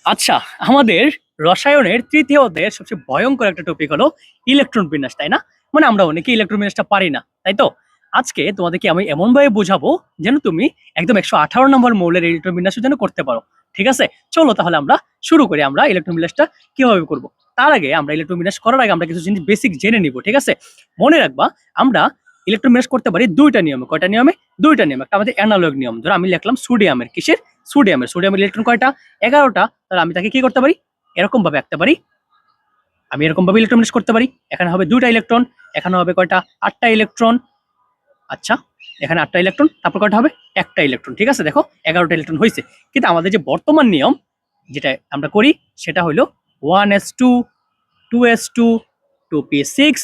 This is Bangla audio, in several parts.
আচ্ছা, আমাদের রসায়নের তৃতীয় অধ্যায়ের সবচেয়ে ভয়ঙ্কর একটা টপিক হলো ইলেকট্রন বিন্যাস, তাই না? মানে আমরা অনেকে ইলেকট্রন বিন্যাসটা পারি না, তাই তো? আজকে তোমাদেরকে আমি এমন ভাবে বোঝাবো যেন তুমি একদম 118 নম্বর মৌলের ইলেকট্রন বিন্যাস যেন করতে পারো। ঠিক আছে, চলো তাহলে আমরা শুরু করি। আমরা ইলেকট্রন বিন্যাসটা কিভাবে করব? তার আগে আমরা ইলেকট্রন বিন্যাস করার আগে আমরা কিছু জিনিস বেসিক জেনে নিব। ঠিক আছে, মনে রাখবা আমরা ইলেকট্রন বিন্যাস করতে পারি দুইটা নিয়মে। কয়টা নিয়মে? দুইটা নিয়ম। একটা আমাদের অ্যানালগ নিয়ম, ধরো আমি লিখলাম সোডিয়ামের, কিসের? সোডিয়ামের ইলেকট্রন কয়টা? 11টা। তাহলে আমি তাকে কি করতে পারি? এরকম ভাবে আঁকতে পারি। আমি এরকম ভাবে ইলেকট্রন বিন্যাস করতে পারি। এখানে হবে দুইটা ইলেকট্রন, এখানে হবে কয়টা? 8টা ইলেকট্রন। আচ্ছা, এখানে 8টা ইলেকট্রন, তারপর কয়টা হবে? একটা ইলেকট্রন। ঠিক আছে, দেখো 11টা ইলেকট্রন হয়েছে। কিন্তু আমাদের যে বর্তমান নিয়ম যেটা আমরা করি সেটা হলো 1s2, 2s2, 2p6,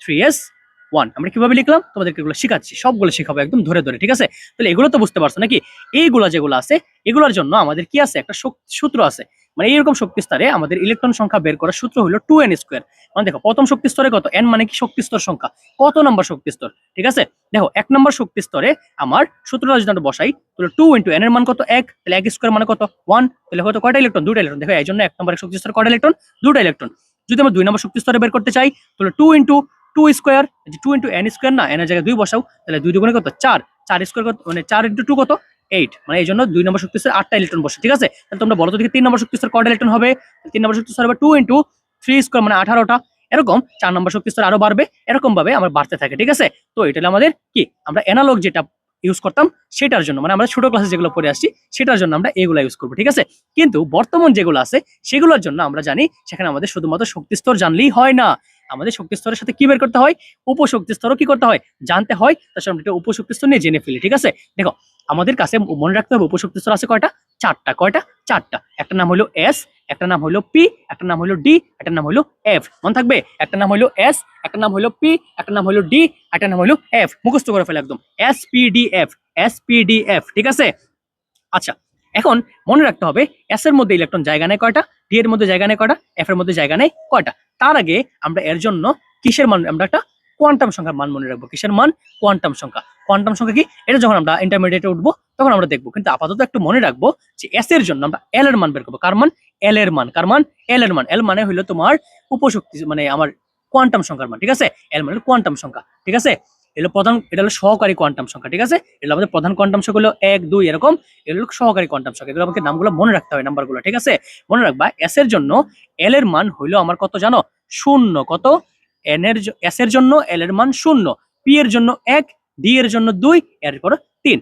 3s1। আমরা কিভাবে লিখলাম তোমাদেরকে এগুলো শিখাচ্ছি, সবগুলো শেখাবো একদম ধরে ধরে। ঠিক আছে, তাহলে এগুলো তো বুঝতে পারছো নাকি? এইগুলো যেগুলো আছে এগুলোর জন্য আমাদের কি আছে? একটা সূত্র আছে। মানে এইরকম শক্তি স্তরে আমাদের ইলেকট্রন সংখ্যা বের করার সূত্র হলো 2n স্কোয়ার। মানে দেখো প্রথম শক্তি স্তরে কত? n মানে কি? শক্তি স্তর সংখ্যা। কত নম্বর শক্তি স্তর? ঠিক আছে, দেখো 1 নম্বর শক্তি স্তরে আমার সূত্রটা যদি আমরা বসাই তাহলে 2 ইন্টু n এর মান কত? 1। তাহলে 1 স্কোয়ার মানে কত? 1। তাহলে হয়তো কয়টা ইলেকট্রন? দুইটা ইলেকট্রন। দেখো এই জন্য 1 নম্বর শক্তি স্তরে কয়টা ইলেকট্রন? দুইটা ইলেকট্রন। যদি আমরা 2 নম্বর শক্তি স্তরে বের করতে চাই তাহলে 2 into 2 square, 2 into n square, না n এর জায়গায় 2 বসাও, তাহলে 2 দুগুণে কত? 4। 4 স্কোয়ার কত? মানে 4 ইন্টু 2 কত? 8। মানে এই জন্য 2 নম্বর শক্তি স্তরে 8টা ইলেকট্রন বসে। ঠিক আছে, তাহলে তোমরা বলো তো দেখি 3 নম্বর শক্তি স্তরে কয়টা ইলেকট্রন হবে? 3 নম্বর শক্তি স্তরে হবে 2 ইন্টু 3 স্কোয়ার মানে 18টা। এরকম 4 নম্বর শক্তি স্তরে আরো বাড়বে, এরকম ভাবে আমার বাড়তে থাকে। ঠিক আছে, তো এটা হলো আমাদের কি? আমরা অ্যানালগ যেটা ইউজ করতাম সেটার জন্য, মানে আমরা ছোট ক্লাসে যেগুলো পড়ে আসছি সেটার জন্য আমরা এগুলো ইউজ করবো। ঠিক আছে, কিন্তু বর্তমান যেগুলো আছে সেগুলোর জন্য আমরা জানি সেখানে আমাদের শুধুমাত্র শক্তি স্তর জানলেই হয় না, আমাদের শক্তি স্তরের সাথে কি বের করতে হয়? উপশক্তি স্তরও কি করতে হয়? জানতে হয়। তার সাথে আমরা উপশক্তি স্তর নিয়ে জেনে ফেলি। ঠিক আছে, দেখো আমাদের কাছে মনে রাখতে হবে উপশক্তি স্তর আছে কয়টা? 4টা। কয়টা? 4টা। একটা নাম হলো এস, একটা নাম হলো পি, একটা নাম হলো ডি, একটা নাম হলো এফ। মনে থাকবে? একটা নাম হলো এস, একটা নাম হলো পি, একটা নাম হলো ডি, একটা নাম হলো এফ। মুখস্থ করে ফেলে একদম, S P D F, S P D F. ঠিক আছে, আচ্ছা এখন মনে রাখতে হবে এস এর মধ্যে ইলেকট্রন জায়গা নেয় কয়টা? ডি এর মধ্যে জায়গা নেয় কয়টা? এফ এর মধ্যে জায়গা নেয় কয়টা? তার আগে আমরা এর জন্য কিসের মান? আমরা একটা কোয়ান্টাম সংখ্যার মান মনে রাখবো। কিসের মান? কোয়ান্টাম সংখ্যা। কোয়ান্টাম সংখ্যা কি? এটা যখন আমরা ইন্টারমিডিয়েটে উঠবো তখন আমরা দেখবো, কিন্তু আপাতত একটু মনে রাখবো যে এস এর জন্য আমরা এল এর মান বের করবো। কার মান? এল এর মান। কার মান? এল এর মান। এল মানে হলো তোমার উপশক্তি, মানে আমার কোয়ান্টাম সংখ্যার মান। ঠিক আছে, এল মানে কোয়ান্টাম সংখ্যা। ঠিক আছে, এগুলো প্রধান, এটা হলো সহকারী কোয়ান্টাম সংখ্যা। ঠিক আছে, এগুলো আমাদের প্রধান কোয়ান্টাম সংখ্যা হলো 1 2 এরকম। এগুলো সহকারী কোয়ান্টাম সংখ্যা, এগুলো আমাকে নামগুলো মনে রাখতে হবে, নাম্বারগুলো। ঠিক আছে, মনে রাখবা এস এর জন্য এল এর মান হইলো আমার কত জানো? 0। কত? এন এর এস এর জন্য এল এর মান 0, পি এর জন্য 1, ডি এর জন্য 2, এরপর 3।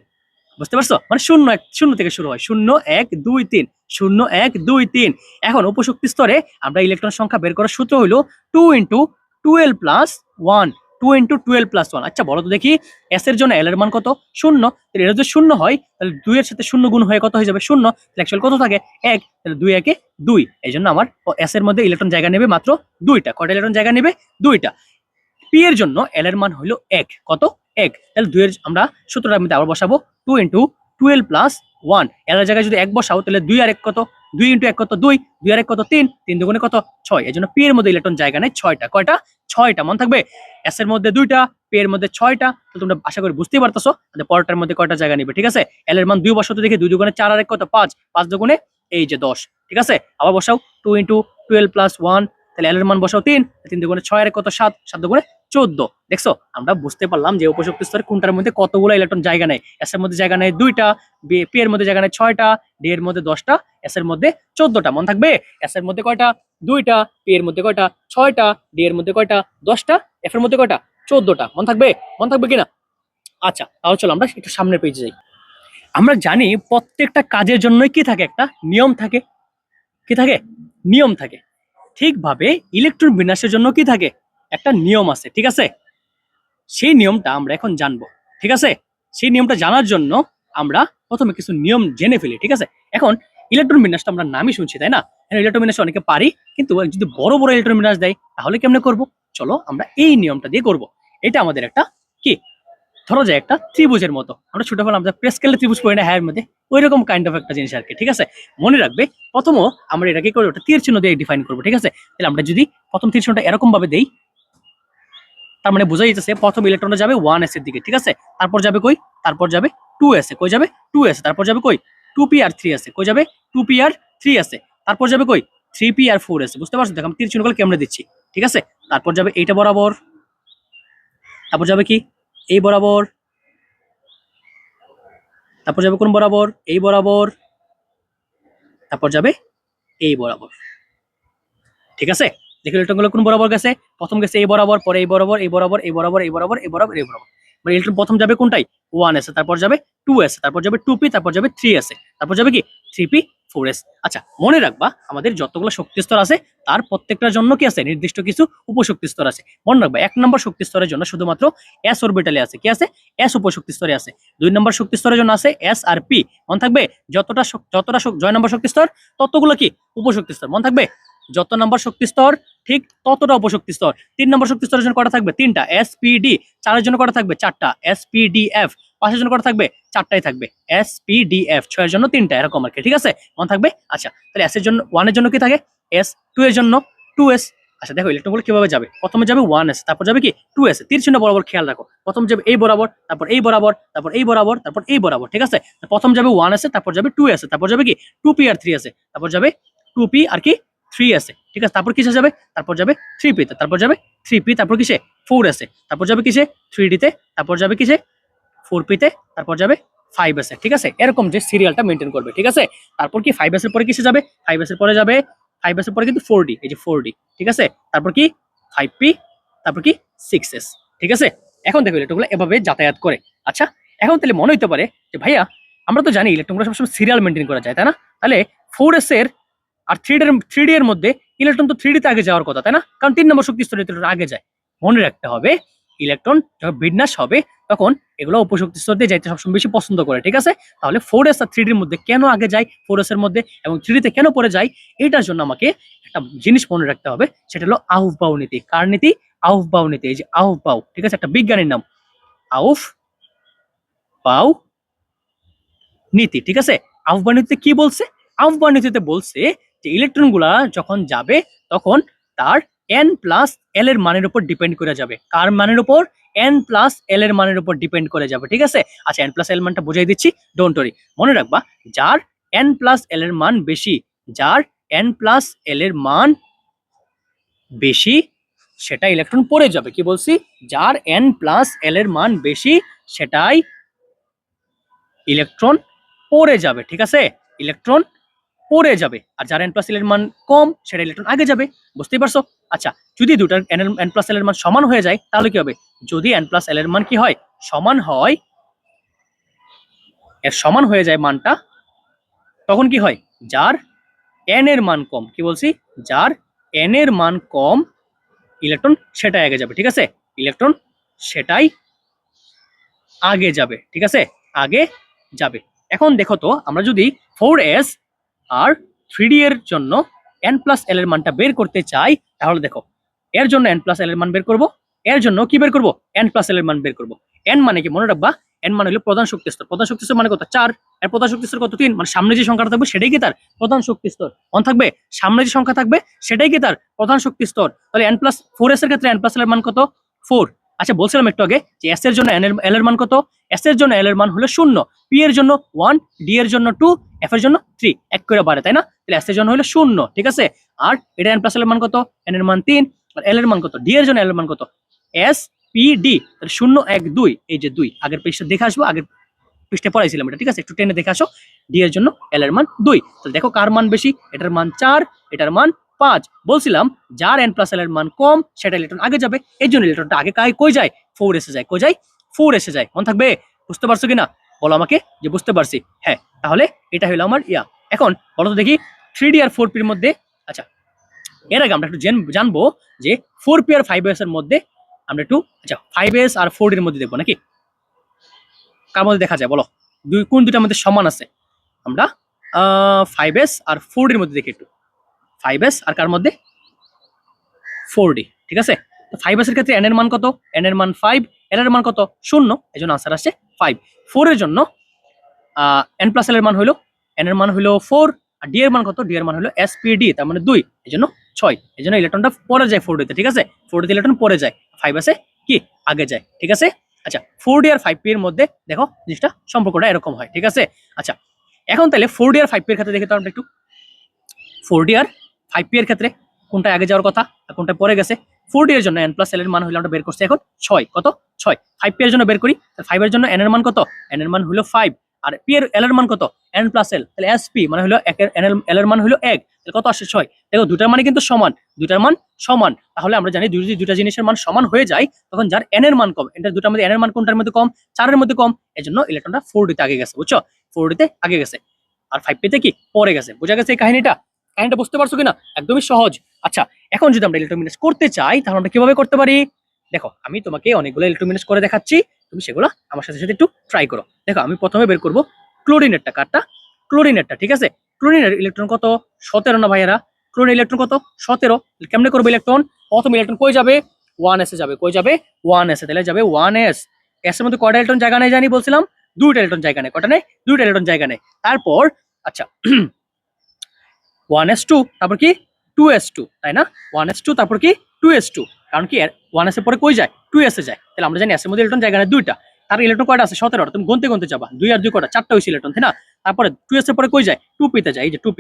বুঝতে পারছো? মানে 0 1 0 থেকে শুরু হয়, 0 1 2 3, 0 1 2 3। এখন উপশক্তি স্তরে আমরা ইলেকট্রন সংখ্যা বের করার সূত্র হলো 2 ইন্টু 12 প্লাস 1, 2 ইন্টু 12 প্লাস 1। আচ্ছা বলো তো দেখি, এস এর জন্য এল এর মান কত? 0। তাহলে এটা যদি 0 হয় তাহলে 2 এর সাথে 0 গুণ হয়ে কত হয়ে যাবে? 0। তাহলে অ্যাকচুয়াল কত থাকে? 1। তাহলে 2 1 এ 2। এই জন্য আমার এস এর মধ্যে ইলেকট্রন জায়গা নেবে মাত্র 2টা। কয়টা ইলেকট্রন জায়গা নেবে? 2টা। পি এর জন্য এল এর মান হলো 1। কত? 1। তাহলে 2 এর আমরা সূত্রটার মধ্যে আবার বসাবো 2 ইন্টু 12 প্লাস 1। এল এর জায়গায় যদি 1 বসাও তাহলে 2 আর 1 কত? 2 ইন্টু 1 কত? 2, 2 আর 1 কত? 3, 3 দুগুণে কত? 6। এই জন্য পি এর মধ্যে ইলেকট্রন জায়গা নেয় 6টা। কয়টা? 6টা। মনে থাকবে, এস এর মধ্যে 2টা, পি এর মধ্যে 6টা। তো তোমরা আশা করি বুঝতেই পারতেছো যে পরেরটার মধ্যে কয়টা জায়গা নিবে। ঠিক আছে, এল এর মান 2 বসাতে দেখি, 2 দুগুণে 4 আর 1 কত? 5, 5 দুগুণে এই যে 10। ঠিক আছে, আবার বসাও 2 ইন্টু 12 প্লাস 1। তাহলে এল এর মান বসাও 3, 3 দুগুণে 6 আর 1 কত? 7, 7 দুগুণে 14। দেখছো, আমরা বুঝতে পারলাম যে উপশক্তি স্তরে কোনটার মধ্যে কতগুলো ইলেকট্রন জায়গা নেয়। এস এর মধ্যে জায়গা নেয় 2টা, পি এর মধ্যে জায়গা নেয় 6টা, ডি এর মধ্যে 10টা, এস এর মধ্যে 14টা। মনে থাকবে, এস এর মধ্যে কয়টা? 2টা, পি এর মধ্যে কয়টা? 6টা, ডি এর মধ্যে কয়টা? 10টা, এফ এর মধ্যে কয়টা? 14টা। মনে থাকবে? মনে থাকবে কিনা? আচ্ছা তাহলে চলো আমরা একটু সামনের পেজে যাই। আমরা জানি প্রত্যেকটা কাজের জন্যই কি থাকে? একটা নিয়ম থাকে। কি থাকে? নিয়ম থাকে। ঠিকভাবে ইলেকট্রন বিন্যাসের জন্য কি থাকে? একটা নিয়ম আছে। ঠিক আছে, সেই নিয়মটা আমরা এখন জানবো। ঠিক আছে, সেই নিয়মটা জানার জন্য আমরা প্রথমে কিছু নিয়ম জেনে ফেলি। ঠিক আছে, এখন ইলেকট্রন বিন্যাসটা আমরা নামই শুনছি, তাই না? ইলেকট্রন বিন্যাস অনেকে পারি, কিন্তু যদি বড় বড় ইলেকট্রন বিন্যাস দেয় তাহলে কেমনে করব? চলো আমরা এই নিয়মটা দিয়ে করব। এটা আমাদের একটা কি, ধরা যায় একটা ত্রিভুজের মতো। আমরা ছোটবেলা আমরা প্রেস স্কেলে ত্রিভুজ পড়ি না হায়ার মধ্যে, ওই রকম কাইন্ড অফ একটা জিনিস আর কি। ঠিক আছে, মনে রাখবে প্রথমও আমরা এটাকে করে ওটা তীর চিহ্ন দিয়ে ডিফাইন করবো। ঠিক আছে, তাহলে আমরা যদি প্রথম তীর চিহ্নটা এরকম ভাবে দেই, তার মানে বোঝা যাচ্ছে প্রথম ইলেকট্রনটা যাবে 1s এর দিকে। ঠিক আছে, তারপর যাবে কই? তারপর যাবে 2s এ। কই যাবে? 2s। তারপর যাবে কই? 2p আর 3s এ। কই যাবে? 2p আর 3s এ। তারপর যাবে কই 3p আর 4s, বুঝতে পারছো? দেখো আমি তীর চিহ্নগুলো কেমনে দিচ্ছি, ঠিক আছে? তারপর যাবে এইটা বরাবর, তারপর যাবে কি এই বরাবর, তারপর যাবে কোন বরাবর, এই বরাবর, তারপর যাবে এই বরাবর, ঠিক আছে? দেখো ইলেকট্রনগুলো কোন বরাবর গেছে, প্রথম গেছে এই বরাবর, পরে এই বরাবর, এই বরাবর, এই বরাবর, এই বরাবর, এই বরাবর, এই বরাবর। মানে ইলেকট্রন প্রথম যাবে কোনটাই 1s, তারপর যাবে 2s, তারপর যাবে 2p, তারপর যাবে 3s, তারপর যাবে কি 3p 4s। আচ্ছা মনে রাখবা আমাদের যতগুলো শক্তি স্তর আছে তার প্রত্যেকটার জন্য কি আছে নির্দিষ্ট কিছু উপশক্তি স্তর আছে। মনে রাখবা 1 নম্বর শক্তি স্তরের জন্য শুধুমাত্র s অরবিটালে আছে কি আছে, s উপশক্তি স্তরে আছে। 2 নম্বর শক্তি স্তরের জন্য আছে s আর p, মনে থাকবে? জয় নম্বর শক্তি স্তর ততগুলো কি উপশক্তি স্তর, মনে থাকবে? যত নম্বর শক্তি স্তর ঠিক ততটা উপশক্তি স্তর। 3 নম্বর শক্তি স্তরের জন্য কটা থাকবে 3টা এসপিডি, 4 এর জন্য কটা থাকবে 4টা এসপিডিএফ, 5 এর জন্য কটা থাকবে 4টাই থাকবে এসপিডিএফ, 6 এর জন্য 3টা, এরকম আর কি, ঠিক আছে? মনে থাকবে। আচ্ছা তাহলে এস এর জন্য 1 এর জন্য কি থাকে এস, 2 এর জন্য 2s। আচ্ছা দেখো ইলেকট্রনগুলো কিভাবে যাবে, প্রথমে যাবে 1s, তারপর যাবে কি 2s, তীর চিহ্ন বরাবর খেয়াল রাখো। প্রথম যাবে এই বরাবর, তারপর এই বরাবর, তারপর এই বরাবর, তারপর এই বরাবর, ঠিক আছে? প্রথম যাবে 1s, তারপর যাবে 2s, তারপর যাবে কি 2p আর 3s, তারপর যাবে 2p আর কি 3s, ঠিক আছে? তারপর কিসে যাবে, তারপর যাবে 3p তে, তারপর যাবে 3p, তারপর কিসে 4s, তারপর যাবে কিসে 3d তে, তারপর যাবে কিসে 4p তে, তারপর যাবে 5s, ঠিক আছে? এরকম যে সিরিয়ালটা মেনটেন করবে, ঠিক আছে? তারপর কি 5s এর পরে কিসে যাবে, 5s এর পরে যাবে 5s এর পরে কিন্তু 4d, এই যে 4d, ঠিক আছে? তারপর কি 5p, তারপর কি 6s, ঠিক আছে? এখন দেখো ইলেকট্রনগুলো এভাবে যাতায়াত করে। আচ্ছা এখন তাহলে মনে হইতে পারে যে ভাইয়া আমরা তো জানি ইলেকট্রনগুলো সবসময় সিরিয়াল মেনটেন করা যায়, তাই না? তাহলে 4s এর আর 3d এর মধ্যে ইলেকট্রন তো 3d তে আগে যাওয়ার কথা, তাই না? কারণ 3 নম্বর শক্তি স্তরে ইলেকট্রন আগে যায়। মনে রাখতে হবে ইলেকট্রন যখন বিন্যাস হবে তখন এগুলো উপশক্তি স্তর দিয়ে যাইতে সবসময় বেশি পছন্দ করে, ঠিক আছে? তাহলে 4s আর 3d এর মধ্যে কেন আগে যায়, 4s এর মধ্যে এবং 3d তে কেন পরে যায়, এটার জন্য আমাকে একটা জিনিস মনে রাখতে হবে, সেটা হলো আউফবাউ নীতি। কার নীতি? আউফবাউ নীতি। এই যে আউফবাউ, ঠিক আছে? একটা বিজ্ঞানীর নাম আউফবাউ নীতি, ঠিক আছে? আউফবাউ নীতিতে কি বলছে? আউফবাউ নীতিতে বলছে যে ইলেকট্রন গুলা যখন যাবে তখন তার n প্লাস এল এর মানের উপর ডিপেন্ড করে যাবে। কার মানের উপর? n প্লাস এল এর মানের উপর ডিপেন্ড করে যাবে, ঠিক আছে? আচ্ছা n প্লাস এল মানটা বুঝাই দিচ্ছি, ডোন্ট ওয়ারি। মনে রাখবা যার n প্লাস এল এর মান বেশি, যার n প্লাস এল এর মান বেশি সেটা ইলেকট্রন পড়ে যাবে। কি বলছি? যার n প্লাস এল এর মান বেশি সেটাই ইলেকট্রন পড়ে যাবে, ঠিক আছে? ইলেকট্রন পড়ে যাবে। আর যার n প্লাস এল এর মান কম সেটা ইলেকট্রন আগে যাবে, বুঝতেই পারছো? আচ্ছা যদি দুটার n প্লাস এল এর মান সমান হয়ে যায় তাহলে কি হবে? যদি n প্লাস এল এর মান কি হয় সমান হয়, এর সমান হয়ে যায় মানটা, তখন কি হয়? যার n এর মান কম, কি বলছি? যার n এর মান কম ইলেকট্রন সেটাই আগে যাবে, ঠিক আছে? ইলেকট্রন সেটাই আগে যাবে, ঠিক আছে? আগে যাবে। এখন দেখো তো আমরা যদি 4s আর 3d এর জন্য n প্লাস এল এর মানটা বের করতে চাই তাহলে দেখো এর জন্য n প্লাস এল এর মান বের করব, এর জন্য কি বের করব? n প্লাস এল এর মান বের করব। n মানে কি মনে রাখবা? n মানে হলো প্রধান শক্তি স্তর। প্রধান শক্তি স্তর মানে কত? 4। এর প্রধান শক্তি স্তর কত? 3। মানে সামনে যে সংখ্যাটা থাকবে সেটাই কি তার প্রধান শক্তি স্তর। মনে থাকবে সামনে যে সংখ্যা থাকবে সেটাই কি তার প্রধান শক্তি স্তর। তাহলে n প্লাস 4s এর ক্ষেত্রে n প্লাস এল এর মান কত? 4। আচ্ছা বলছিলাম একটু আগে যে s এর জন্য এল এর মান কত? s এর জন্য এল এর মান হলো 0, p এর জন্য 1, d এর জন্য 2, f এর জন্য 3, এক করে বাড়ে, তাই না? তাহলে s এর জন্য হলো 0, ঠিক আছে? আর এটা n প্লাস এল এর মান কত? n এর মান 3, আর l এর মান কত? d এর জন্য l এর মান কত? s p d, তাহলে 0 1 2, এই যে 2, আগের পৃষ্ঠা দেখে আসবো, আগের পৃষ্ঠায় পড়াইছিলাম এটা, ঠিক আছে? একটু টেনে দেখে আসো। d এর জন্য l এর মান 2। তাহলে দেখো কার মান বেশি? এটার মান 4, এটার মান 5। বলছিলাম যার n প্লাস এল এর মান কম সেটা ইলেকট্রন আগে যাবে, এই জন্য ইলেকট্রনটা আগে কই যায়? 4s এ যায়। কই যায়? 4s এ যায়। মনে থাকবে? বুঝতে পারছো কিনা বলো আমাকে যে বুঝতে পারছি। হ্যাঁ তাহলে এটা হলো আমার ইয়া। এখন বলো তো দেখি 3d আর 4p এর মধ্যে, আচ্ছা এর আগে আমরা একটু জানবো যে 4p আর 5s এর মধ্যে আমরা একটু, আচ্ছা 5s আর 4d এর মধ্যে দেখবো নাকি? কার মধ্যে দেখা যায় বলো? কোন দুটার মধ্যে সমান আছে? আমরা 5s আর 4d এর মধ্যে দেখি একটু। 5s আর কার মধ্যে? 4d, ঠিক আছে? তো 5s এর ক্ষেত্রে n এর মান কত? n এর মান 5, l এর মান কত? 0, এজন্য আনসার আসছে 5। 4 এর জন্য n প্লাস l এর মান হলো, n এর মান হলো 4, আর d এর মান কত? d এর মান হলো spd, তার মানে 2, এজন্য 6। এজন্য ইলেকট্রনটা পরে যায় 4d তে, ঠিক আছে? 4d তে ইলেকট্রন পরে যায়, 5s এ কি আগে যায়, ঠিক আছে? আচ্ছা 4d আর 5p এর মধ্যে দেখো জিনিসটা সম্পর্কটা এরকম হয়, ঠিক আছে? আচ্ছা এখন তাহলে 4d আর 5p এর ক্ষেত্রে দেখি তো আমরা একটু। 4D আর 5P এর ক্ষেত্রে কোনটা আগে যাওয়ার কথা আর কোনটা পরে গেছে? 4D এর জন্য n প্লাস l এর মান হলো আমরা বের করছি এখন 6 কত 6। 5P এর জন্য বের করি, 5 এর জন্য n এর মান কত? n এর মান হলো 5 আর p এর l এর মান কত? n প্লাস l, তাহলে sp মানে হলো l এর মান হলো 1, তাহলে কত আসছে 6। দেখো দুটার মানে কিন্তু সমান, দুটার মান সমান, তাহলে আমরা জানি যদি দুটা জিনিসের মান সমান হয়ে যায় তখন যার n এর মান কম, এটা দুটার মধ্যে n এর মান কোনটার মধ্যে কম? 4 এর মধ্যে কম, এজন্য ইলেকট্রনটা 4D তে আগে গেছে, বুঝছো? 4D তে আগে গেছে আর 5P তে কি পরে গেছে। বোঝা গেছে এই কাহিনীটা? কাহিনীটা বুঝতে পারছো কিনা? একদমই সহজ। আচ্ছা, এখন যদি আমরা ইলেকট্রোমিনাস করতে চাই তাহলে আমরা কিভাবে করতে পারি? দেখো আমি তোমাকে অনেকগুলো ইলেকট্রোমিনাস করে দেখাচ্ছি, তুমি সেগুলো আমার সাথে সাথে একটু ট্রাই করো। দেখো আমি প্রথমে বের করব ক্লোরিনেরটা। কারটা? ক্লোরিনেরটা, ঠিক আছে। ক্লোরিনের ইলেকট্রন কত? 17 না ভাইয়ারা? ক্লোরিন ইলেকট্রন কত? 17। কেমনে করবে ইলেকট্রন? প্রথম ইলেকট্রন কই যাবে? 1s এ যাবে। কই যাবে? 1s এ, তাহলে যাবে 1s। এস এর মধ্যে কয়টা ইলেকট্রন জায়গা নেই জানি বলছিলাম? দুইটা ইলেকট্রন জায়গা নেই। কয়টা নেই? দুইটা ইলেকট্রন জায়গা নেই। তারপর আচ্ছা 1s2, তারপর কি 2s2, তাই না? 1s2 তারপর কি 2s2, কারণ কি 1s এর পরে কই যায়? 2s এ যায়। তাহলে আমরা জানি s এর মধ্যে ইলেকট্রন জায়গা নেই দুইটা। তার ইলেকট্রন কয়টা আছে? 17টা। তুমি গুনতে গুনতে যাবা 2 আর 2 কয়টা? 4টা হইছে ইলেকট্রন, তাই না? তারপরে 2s এর পরে কই যায়? 2p তে যায়। এই যে 2p,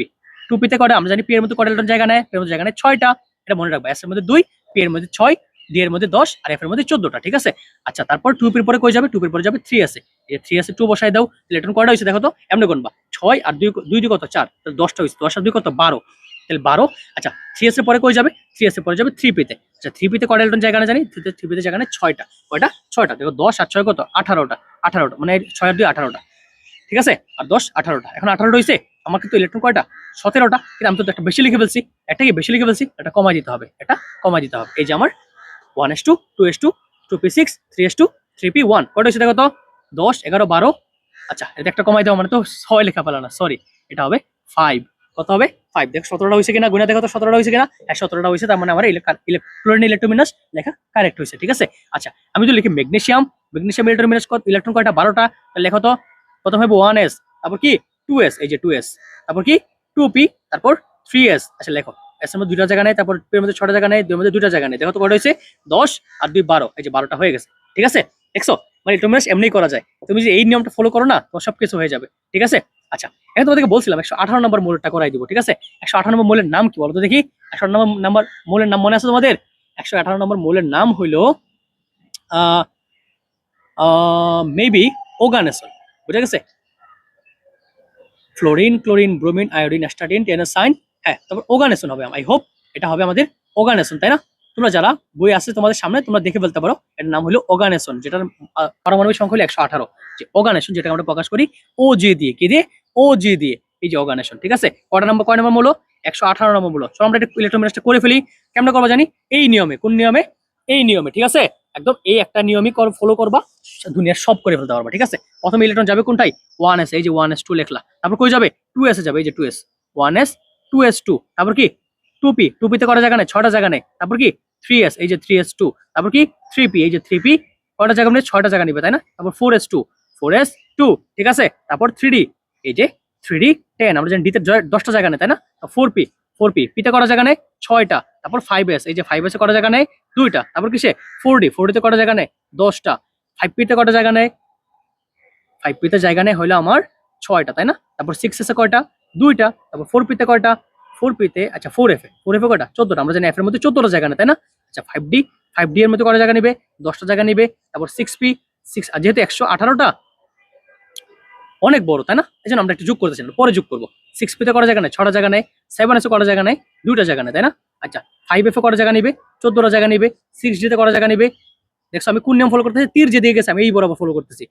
2p তে কয়টা? আমরা জানি p এর মধ্যে কয়টা ইলেকট্রন জায়গা নেয়? p এর মধ্যে জায়গা নেয় 6টা। এটা মনে রাখবা, s এর মধ্যে 2, p এর মধ্যে 6, d এর মধ্যে 10 আর f এর মধ্যে 14টা, ঠিক আছে? আচ্ছা, তারপর 2p এর পরে কই যাবে? 2p এর পরে যাবে 3s এ। এই যে 3s এ 2 বসাই দাও, ইলেকট্রন কয়টা হইছে দেখো তো, এমনি গুনবা 6 আর 2, 2 2 কত? 4, তাহলে 10টা হইছে। 10 আর 2 কত? 12, তাহলে 12। আচ্ছা 3s এর পরে কই যাবে? 3s এর পরে যাবে 3p তে। আচ্ছা 3p তে কয়টা ইলেকট্রন জায়গা নেয় জানি? 3p তে জায়গা নেয় 6টা। কয়টা? 6টা। দেখো 10 আর 6 কত? 18টা। 18টা মানে 6 আর 2 18টা, ঠিক আছে? আর 10 18টা। এখন 18টা হইছে, আমার কিন্তু ইলেকট্রন কয়টা? 17টা। কিন্তু আমি তো একটা বেশি লিখে ফেলছি। একটা কি বেশি লিখে ফেলছি, এটা কমাই দিতে হবে, এটা কমাই দিতে হবে। এই যে আমার 1s2 2s2 2p6 3s2 3p1 কয়টা হইছে দেখো তো? 10 11 12। আচ্ছা এটা একটা কমাই দাও, মানে তো 6 লেখা পেলা না, সরি, এটা হবে 5। কত হবে? 5। দেখো 17টা হইছে কিনা, গুণে দেখো তো 17টা হইছে কিনা। হ্যাঁ 17টা হইছে, তার মানে আমার ক্লোরিন ইলেকট্রোমিনাস লেখা কারেক্ট হইছে, ঠিক আছে? আচ্ছা আমি যদি লিখি ম্যাগনেসিয়াম, ম্যাগনেসিয়াম ইলেকট্রোমিনাস ইলেকট্রন কয়টা? 12টা। তাহলে লেখো তো, প্রথম হবে 1s, তারপর কি 2s, এই যে 2s, তারপর কি 2p, তারপর 3s। আচ্ছা লেখো, s এর মধ্যে দুইটা জায়গা নেই, তারপর p এর মধ্যে 6টা জায়গা নেই, 2 এর মধ্যে দুইটা জায়গা নেই। দেখো তো কয়টা হইছে? 10 আর 2 12, এই যে 12টা হয়ে গেছে, ঠিক আছে? দেখছো মানে ইলেকট্রোমিনাস এমনি করা যায়, তুমি যে এই নিয়মটা ফলো করো না তোমার সবকিছু হয়ে যাবে, ঠিক আছে? আচ্ছা এখন তোমাদেরকে বলছিলাম 118 নম্বর মৌলটা করাই দিব, ঠিক আছে? 118 নম্বর মৌলের নাম কি বলো তো দেখি? 118 নম্বর মৌলের নাম মনে আছে তোমাদের? 118 নম্বর মৌলের নাম হইলো মেবি ওগানেসন। বুঝা গেছে? Fluorine, chlorine, bromine, iodine, astatine, tennessine, হ্যাঁ তারপর ওগানেসন হবে। আই হোপ এটা হবে আমাদের ওগানেসন, তাই না? তোমরা যারা বই আছে তোমাদের সামনে তোমরা দেখে ফেলতে পারো, এর নাম হলো ওগানেসন, যেটার পারমাণবিক সংখ্যা হলো 118। যে ওগানেসন যেটা আমরা প্রকাশ করি ও জি দিয়ে, কি দিয়ে? ও জি দিয়ে, এই যে ওগানেসন, ঠিক আছে? কয় নম্বর মৌল? 118 নম্বর মৌল। চলো আমরা একটা ইলেকট্রোমিনাসটা করে ফেলি। কেমন করবো জানি? এই নিয়মে। কোন নিয়মে? এই নিয়মে, ঠিক আছে? একদম এই একটা নিয়মই ফলো করবা, দুনিয়ার সব করে ফেলতে পারবা, ঠিক আছে? প্রথমে ইলেকট্রন যাবে কোনটাই? 1s, এই যে 1s2 লেখলা। তারপর কই যাবে? 2s এ যাবে, এই যে 2s, 1s 2s2, তারপর কি 2p, 2p তে কয়টা জায়গা নেই? 6টা জায়গা নেই। তারপর কি 3s, এই যে 3s2, তারপর কি 3p, এই যে 3p, কয়টা জায়গা নেই? 6টা জায়গা নিবে, তাই না? তারপর 4s2, 4s2, ঠিক আছে? তারপর 3d, এই যে 3d 10, আমরা জানি d তে 10টা জায়গা নেই, তাই না? 4p, 4p, p তে কয়টা জায়গা নেই? 6টা। তারপর 5s, এই যে 5s এ কয়টা জায়গা নেই? 2টা। তারপর কিসে? 4d, 4d তে কয়টা জায়গা নেই? 10টা। 5p তে কয়টা জায়গা নেই? 5p তে জায়গা নেই হইলো আমার 6টা, তাই না? তারপর 6s এ কয়টা? 2টা। তারপর 4p তে কয়টা? 4p তে আচ্ছা 4f এ, 4f এ কয়টা? 14টা। আমরা জানি f এর মধ্যে 14টা জায়গা নেই, তাই না? আচ্ছা 5d এর মধ্যে কয়টা জায়গা নিবে? 10টা জায়গা নিবে। তারপর 6p, 6 যেহেতু 118টা অনেক বড়, তাই না? এজন্য আমরা একটু যোগ করতেছি, পরে যোগ করব। 6p তে কয়টা জায়গা নেই? 6টা জায়গা নেই। 7s এ কয়টা জায়গা নেই? 2টা জায়গা নেই, তাই না? আচ্ছা 5f এ কয়টা জায়গা নিবে? 14টা জায়গা নিবে। 6d তে কয়টা জায়গা নিবে? দেখছো আমি কোন নিয়ম ফলো করতেছি? তীর যে দিয়ে গেছে আমি এই বরাবর ফলো করতেছি।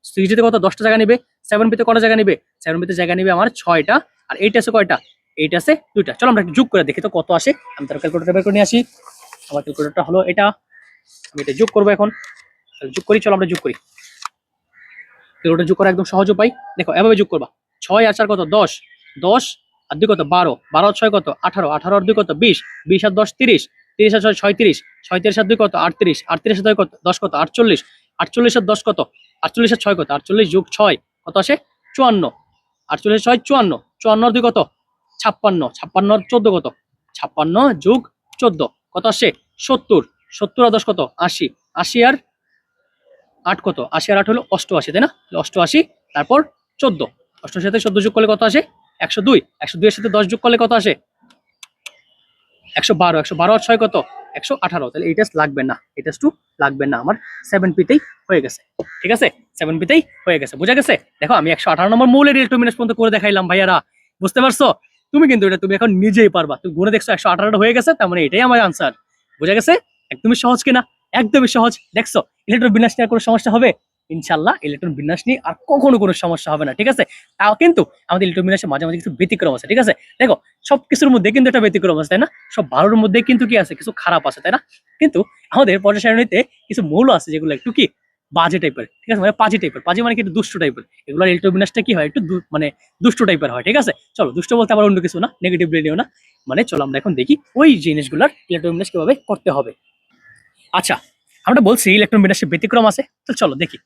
6d তে কত? 10টা জায়গা নিবে। 7p তে কয়টা জায়গা নিবে? 7p তে জায়গা নিবে আমার 6টা। আর 8s এ কয়টা? 8s এ 2টা। চলো আমরা একটু যোগ করে দেখি তো কত আসে। আমি তার ক্যালকুলেটর বের করে নিয়ে আসি। আমার ক্যালকুলেটরটা হলো এটা। আমি এটা যোগ করব এখন। যোগ করি, চলো আমরা যোগ করি। ক্যালকুলেটর যোগ করা একদম সহজ উপায়। দেখো এভাবে যোগ করবা। 6 আর 4 কত? 10, 10 আর 2 কত? 12, 12 আর 6 কত? 18, 18 আর 2 কত? 20, 20 আর 10 30, 30 আর 6 36, 36 আর 2 কত? 38, 38 আর 2 কত? 10 কত? 48, 48 আর 10 কত? 48 আর 6 কত? 48 যোগ 6 কত আসে? 54, 48 6 54, 54 আর 2 কত? 56, 56 আর 14 কত? 56 যোগ 14 কত আসে? 70, 70 আর 10 কত? 80, 80 আর 8 কত? 80 আর 8 হলো 88, তাই না? 88, তারপর 14, 88 সাথে 14 যোগ করলে কত আসে? 102, 102 এর সাথে 10 যোগ করলে কত আসে? 112, 112 আর 6 কত? 118। তাহলে এই টেস্ট লাগবে না, এই টেস্ট লাগবে না, আমার 7P-তেই হয়ে গেছে। ঠিক আছে, 7P-তেই হয়ে গেছে, বুঝা গেছে? দেখো আমি 118 নম্বর মৌলের ইলেকট্রোমিনাস পর্যন্ত করে দেখাইলাম ভাইয়ারা, বুঝতে পারছো? তুমি কিন্তু এটা তুমি এখন নিজেই পারবা, তুমি গুনে দেখছো 118টা হয়ে গেছে, তার মানে এটাই আমার আনসার। বুঝা গেছে? একদমই সহজ কিনা? একদমই সহজ। দেখছো ইলেকট্রন বিন্যাস নিয়ে আর কোনো সমস্যা হবে? ইনশাল্লাহ ইলেকট্রন বিন্যাস নিয়ে আর কখনো কোনো সমস্যা হবে না। ঠিক আছে, তাও কিন্তু আমাদের ইলেকট্রন বিন্যাসে মাঝে মাঝে কিছু ব্যতিক্রম আছে। ঠিক আছে, দেখো সবকিছুর মধ্যে কিন্তু একটা ব্যতিক্রম আছে, তাই না? সব ভালোর মধ্যে কিন্তু কি আছে, কিছু খারাপ আছে, তাই না? কিন্তু আমাদের পর্যায় সারণীতে কিছু মৌল আছে যেগুলো একটু কি বাজে টাইপের। ঠিক আছে, মানে পাজি টাইপের, পাজি মানে কি একটু দুষ্ট টাইপের। এগুলোর ইলেকট্রন বিন্যাসটা কি হয়, একটু মানে দুষ্ট টাইপের হয়। ঠিক আছে, চলো দুষ্ট বলতে আবার অন্য কিছু না, নেগেটিভলি নিও না। মানে চলো আমরা এখন দেখি ওই জিনিসগুলোর ইলেকট্রন বিন্যাস কিভাবে করতে হবে। আচ্ছা, আমরা বলছি ইলেকট্রন বিন্যাসে ব্যতিক্রম আছে, তো চলো দেখি।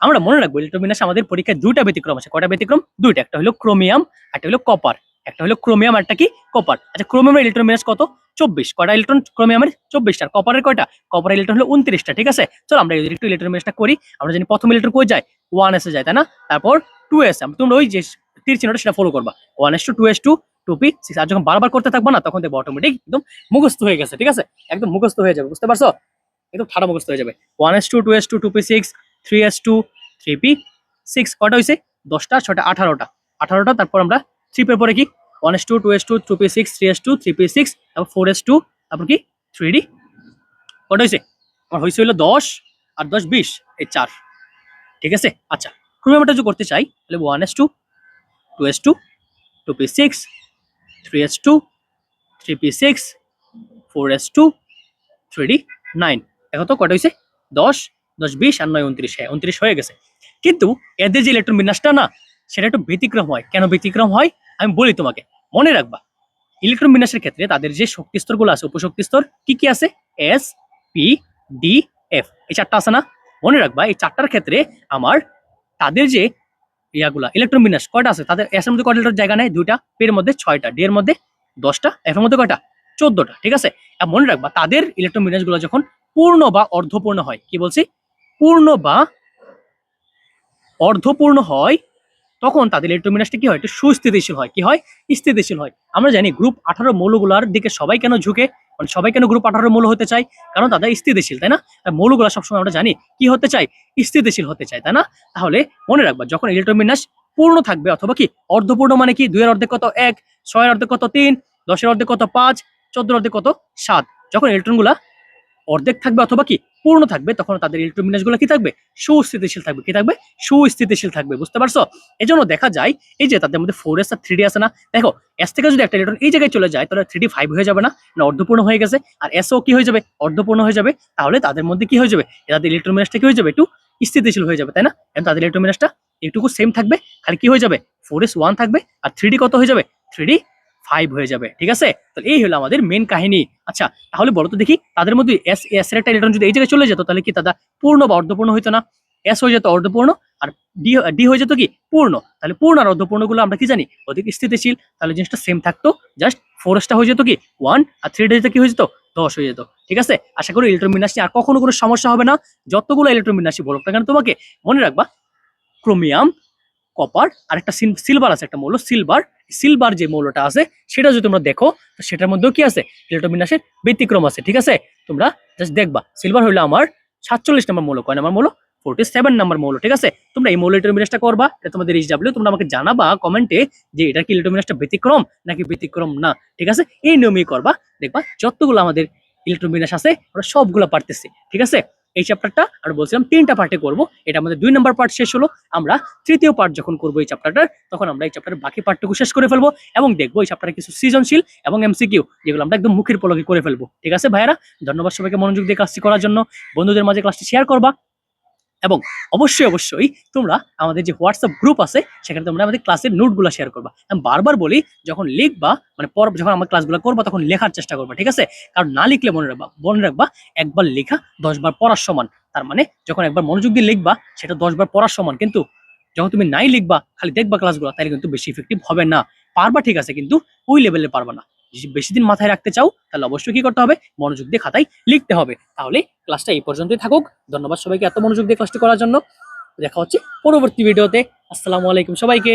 আমরা মনে রাখবো ইলেকট্রন বিন্যাসে আমাদের পরীক্ষায় দুইটা ব্যতিক্রম আছে। কয়টা ব্যতিক্রম? দুইটা। একটা হলো ক্রোমিয়াম, একটা হলো কপার। একটা হলো ক্রোমিয়াম, একটা কি কপার। আচ্ছা, ক্রোমিয়ামের ইলেকট্রন বিন্যাস কত? 24। কয়টা ইলেকট্রন ক্রোমিয়ামের? 24টা। কপারের কয়টা? কপারের ইলেকট্রন হলো 29টা। ঠিক আছে, চলো আমরা একটু ইলেকট্রন বিন্যাসটা করি। আমরা জানি প্রথম ইলেকট্রন কই যায়? 1s এ যায়, তাই না? তারপর 2s, তোমরা ওই যে তীর চিহ্নটা সেটা ফলো করবা। 1s2, 2s2, 2p6। আর যখন বারবার করতে থাকবা না, তখন দেখবো অটোমেটিক একদম মুখস্থ হয়ে গেছে। ঠিক আছে, একদম মুখস্থ হয়ে যাবে, বুঝতে পারছো? একদম ঠাড়া মুখস্থ হয়ে যাবে। 1s2, 2s2, 2p6, 3s2, 3p6। কটা হয়েছে? 10টা, 6টা, 18টা। 18টা, তারপর আমরা 3 পের পরে কি? 1s2, 2s2, 2p6, 3s2, 3p6, তারপর 4s2, তারপর কি 3d। কটা হয়েছে? আমার হয়েছে হলো 10 আর 10 20, এই 4। ঠিক আছে, আচ্ছা ক্রোমিয়ামটা যদি করতে চাই তাহলে 1s2, 2s2, 2p6, 3s2, 3p6, 4s2, 3d9। দেখো তো কটা হয়েছে? 10, 10, 20 আর 9, 29। হ্যাঁ, 29 হয়ে গেছে। কিন্তু এদের যে ইলেকট্রন বিন্যাসটা না, সেটা একটু ব্যতিক্রম হয়। কেন ব্যতিক্রম হয় আমি বলি তোমাকে, মনে রাখবা। ইলেকট্রন বিন্যাসের ক্ষেত্রে তাদের যে শক্তি স্তরগুলো আছে, উপশক্তি স্তর কি কি আছে? এস, পি, ডি, এফ, এই চারটা আছে না? মনে রাখবা এই চারটার ক্ষেত্রে আমার তাদের যে ইয়াগুলা ইলেকট্রন বিন্যাস কয়টা আছে, তাদের এস এর মধ্যে কয়টা জায়গা নেয়? 2টা, পি এর মধ্যে 6টা, ডি এর মধ্যে 10টা, এফ এর মধ্যে কয়টা? 14টা। ঠিক আছে, আর মনে রাখবা তাদের ইলেকট্রন বিন্যাসগুলো যখন পূর্ণ বা অর্ধপূর্ণ হয়, কি বলছি? পূর্ণ বা অর্ধপূর্ণ হয়, তখন তাদের ইলেকট্রন বিন্যাসটা কি হয়? একটু সুস্থিতিশীল হয়। কি হয়? স্থিতিশীল হয়। আমরা জানি গ্রুপ 18 মৌলগুলোর দিকে সবাই কেন ঝুঁকে, মানে সবাই কেন গ্রুপ 18 মৌল হতে চায়? কারণ তাদের স্থিতিশীল, তাই না? আর মৌলগুলো সবসময় আমরা জানি কি হতে চাই? স্থিতিশীল হতে চায়, তাই না? তাহলে মনে রাখবা যখন ইলেকট্রন বিন্যাস পূর্ণ থাকবে অথবা কি অর্ধপূর্ণ, মানে কি 2 এর অর্ধেক কত 1, 6 এর অর্ধেক কত 3, 10 এর অর্ধেক কত 5, 14 এর অর্ধেক কত 7, যখন ইলেকট্রনগুলা অর্ধেক থাকবে অথবা কি পূর্ণ থাকবে, তখন তাদের ইলেকট্রন বিন্যাসগুলো কি থাকবে? সুস্থিতিশীল থাকবে। কি থাকবে? সুস্থিতিশীল থাকবে, বুঝতে পারছো? এজন্য দেখা যায় এই যে তাদের মধ্যে 4s আর 3d আছে না, দেখো এস থেকে যদি একটা ইলেকট্রন এই জায়গায় চলে যায় তাহলে 3d 5 হয়ে যাবে না? না, অর্ধপূর্ণ হয়ে গেছে। আর এসও কি হয়ে যাবে? অর্ধপূর্ণ হয়ে যাবে। তাহলে তাদের মধ্যে কি হয়ে যাবে? তাদের ইলেকট্রন বিন্যাসটা কি হয়ে যাবে? একটু স্থিতিশীল হয়ে যাবে, তাই না? এবং তাদের ইলেকট্রন বিন্যাসটা একটুকু সেম থাকবে, খালি কি হয়ে যাবে? 4s 1 থাকবে আর 3d কত হয়ে যাবে? 3d 5 হয়ে যাবে। ঠিক আছে, তো এই হলো আমাদের মেন কাহিনী। আচ্ছা, তাহলে বলো তো দেখি তাদের মধ্যে এস এর একটা ইলেকট্রন যদি এই জায়গায় চলে যেত, তাহলে কি তারা পূর্ণ বা অর্ধপূর্ণ হইতো না? এস হয়ে যেত অর্ধপূর্ণ, আর ডি হয়ে যেত কি পূর্ণ। তাহলে পূর্ণ আর অর্ধপূর্ণ গুলো আমরা কি জানি? অধিক স্থিতিশীল। তাহলে জিনিসটা সেম থাকতো, জাস্ট 4s হয়ে যেত কি 1, আর 3d যেত কি হয়ে যেত 10 হয়ে যেত। ঠিক আছে, আশা করি ইলেকট্রন বিন্যাস নিয়ে আর কখনো কোনো সমস্যা হবে না। যতগুলো ইলেকট্রন বিন্যাসই বলুক না কেন তোমাকে মনে রাখবা ক্রোমিয়াম, কপার আর একটা সিলভার আছে, একটা মৌল সিলভার। সিলভার যে মৌলটা আছে সেটা যদি তোমরা দেখো, তো সেটার মধ্যেও কি আছে? ইলেকট্রন বিন্যাসের ব্যতিক্রম আছে। ঠিক আছে, তোমরা জাস্ট দেখবা সিলভার হইলো আমার 47 নম্বর মৌল। কয় নম্বর মৌল? 47 নম্বর মৌল। ঠিক আছে, তোমরা এই মৌল ইলেকট্রন বিন্যাসটা করবা, এটা তোমাদের এইচডব্লিউ। তোমরা আমাকে জানাবা কমেন্টে যে এটা কি ইলেকট্রন বিন্যাসটা ব্যতিক্রম নাকি ব্যতিক্রম না। ঠিক আছে, এই নিয়মেই করবা, দেখবা যতগুলো আমাদের ইলেকট্রন বিন্যাস আছে ওরা সবগুলো পারতেছি। ঠিক আছে, এই চ্যাপ্টারটা আর বলছিলাম 3টা পার্টে করব। এটা আমাদের 2 নম্বর পার্ট শেষ হলো। আমরা তৃতীয় পার্ট যখন করবো এই চ্যাপ্টারটার, তখন আমরা এই চ্যাপ্টারের বাকি পার্টটুকু শেষ করে ফেলবো এবং দেখবো এই চ্যাপ্টারে কিছু সৃজনশীল এবং এমসিকিউ যেগুলো আমরা একদম মুখের পলকে করে ফেলবো। ঠিক আছে ভাইয়ারা, ধন্যবাদ সবাইকে মনোযোগ দিয়ে ক্লাসটি করার জন্য। বন্ধুদের মাঝে ক্লাসটি শেয়ার করবা এবং অবশ্যই অবশ্যই তোমরা আমাদের যে হোয়াটসঅ্যাপ গ্রুপ আছে সেখানে তোমরা আমাদের ক্লাসের নোটগুলো শেয়ার করবা। আমি বারবার বলি যখন লিখবা, মানে যখন আমার ক্লাসগুলো করবা তখন লেখার চেষ্টা করবা। ঠিক আছে, কারণ না লিখলে মনে রাখবা একবার লেখা 10 বার পড়ার সমান। তার মানে যখন একবার মনোযোগ দিয়ে লিখবা সেটা 10 বার পড়ার সমান, কিন্তু যখন তুমি নাই লিখবা খালি দেখবা ক্লাসগুলো, তাহলে কিন্তু বেশি ইফেক্টিভ হবে না। পারবা ঠিক আছে, কিন্তু ওই লেভেলে পারবা না। যদি বেশি দিন মাথায় রাখতে চাও তাহলে অবশ্যই কি করতে হবে? মনোযোগ দিয়ে খাতায় লিখতে হবে। তাহলে ক্লাসটা এই পর্যন্তই থাকুক। ধন্যবাদ সবাইকে এত মনোযোগ দিয়ে ক্লাসটি করার জন্য। দেখা হচ্ছে পরবর্তী ভিডিওতে। আসসালামু আলাইকুম সবাইকে।